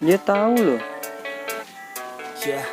Dia tahu loh. Yeah,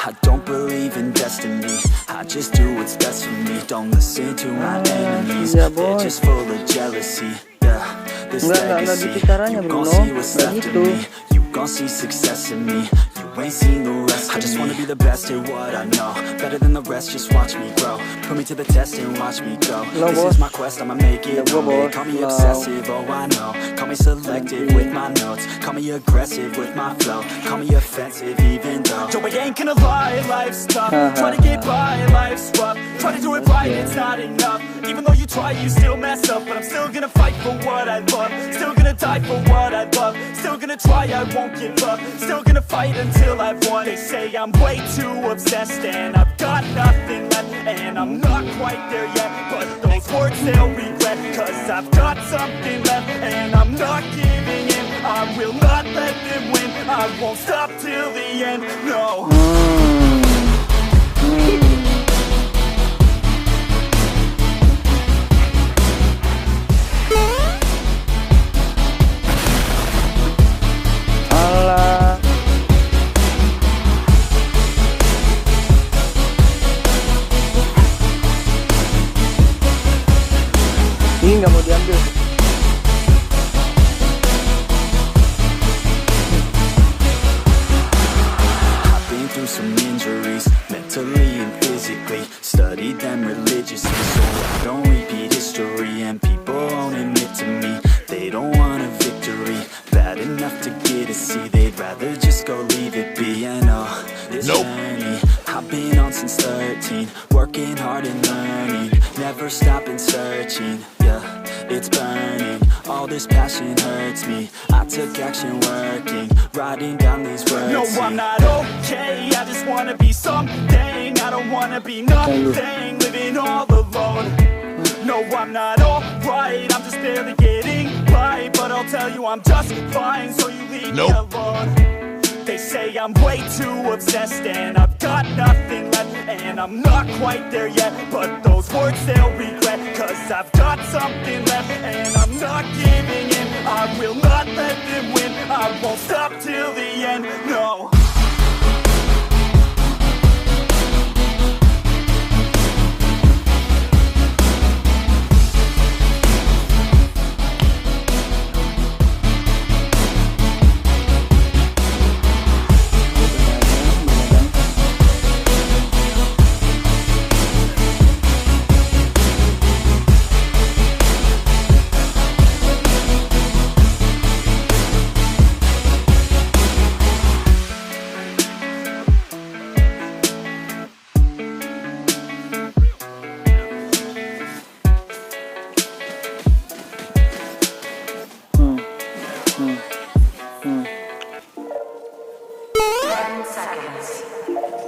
I don't believe in destiny. I just do what's best for me. Don't listen to my enemies. Iya, They're boy. just full of jealousy. Yeah, this Enggak legacy. gitu caranya, You gon' Bruno. see what's Nggak left of gitu. me. You gon' see success in me. You ain't seen the rest of me. I just wanna be the best at what I know. Better than the rest, just watch me grow. Put me to the test and watch me go. Hello, This boss. is my quest, I'ma make it Hello, known. They boss. call me Hello. obsessive, oh I know. Call me selective with my notes. Call me aggressive with my flow. Call me offensive even though Joe, I ain't gonna lie, life's tough. Try to get by, life's rough. Try to do it right, it's not enough. Even though you try, you still mess up. But I'm still gonna fight for what I love. Still gonna die for what I love. Still gonna try, I won't give up. Still gonna fight until I've won. They say I'm way too obsessed and I've got nothing left. And I'm not quite there yet, but those words they'll regret. Cause I've got something left and I'm not giving in. I will not let them win. I won't stop till the end, no. Alah. Ini nggak mau diambil. I've been through some injuries, mentally and physically. Studied them religiously, so I don't repeat history. And people won't admit to me they don't want a victory. Bad enough to get a C, they'd rather just go leave it be. And oh, this journey I've been on since 13, working hard and learning, never stopping searching. Yeah, it's burning, all this passion hurts me. I took action working, writing down these words. No, I'm not okay, I just wanna be something. I don't wanna be nothing, living all alone. No, I'm not alright, I'm just barely getting by. But I'll tell you I'm just fine, so you leave me alone. They say I'm way too obsessed and I've got nothing left. And I'm not quite there yet, but those words they'll regret. Cause I've got something left and I'm not giving in. I will not let them win, I won't stop till the end, no.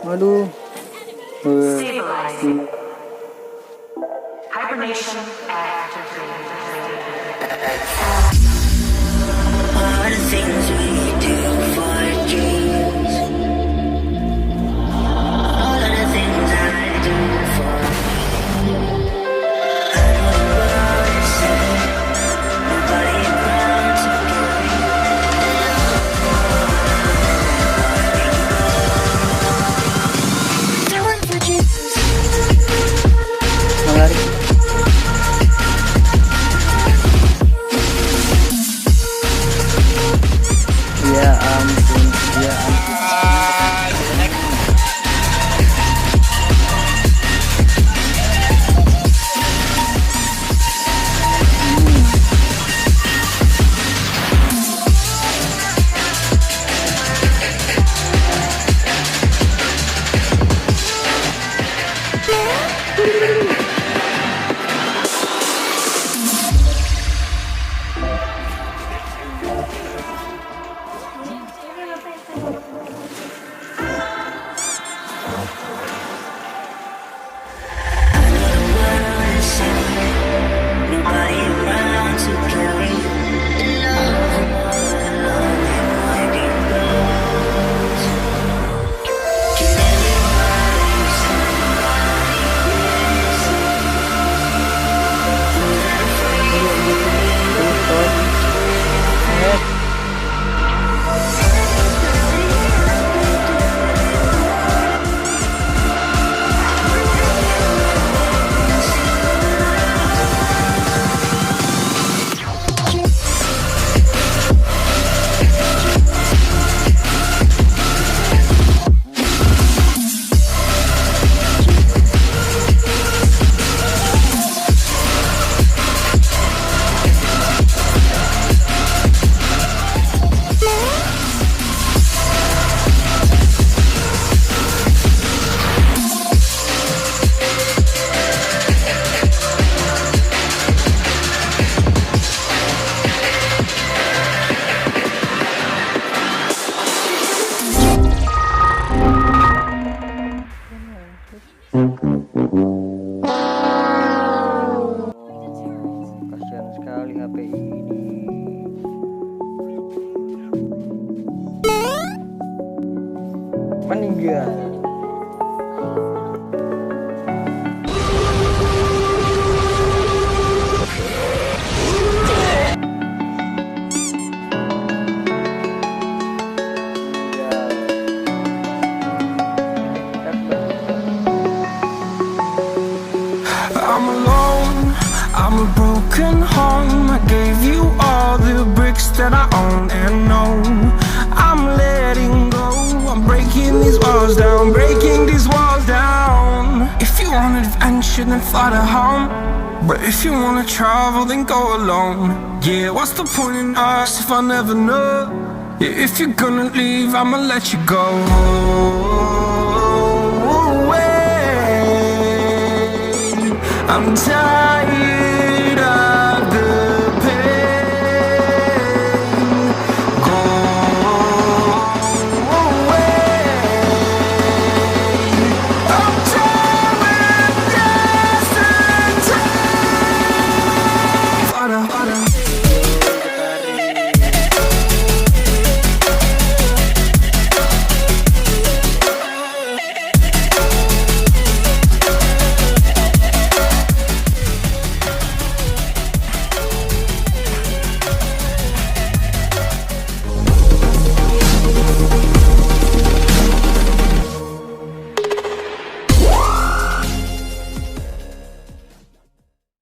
Waduh. Stabilizing. Hibernation activated. All the things we do for dreams. All of the things I do for you. I don't know what to say. Nobody around to give me. Doing for Jesus. Menarik. and no, I'm letting go. I'm breaking these walls down, breaking these walls down. If you want adventure, then fly to home. But if you wanna travel, then go alone. Yeah, what's the point in us if I never know? Yeah, if you're gonna leave, I'ma let you go. I'm tired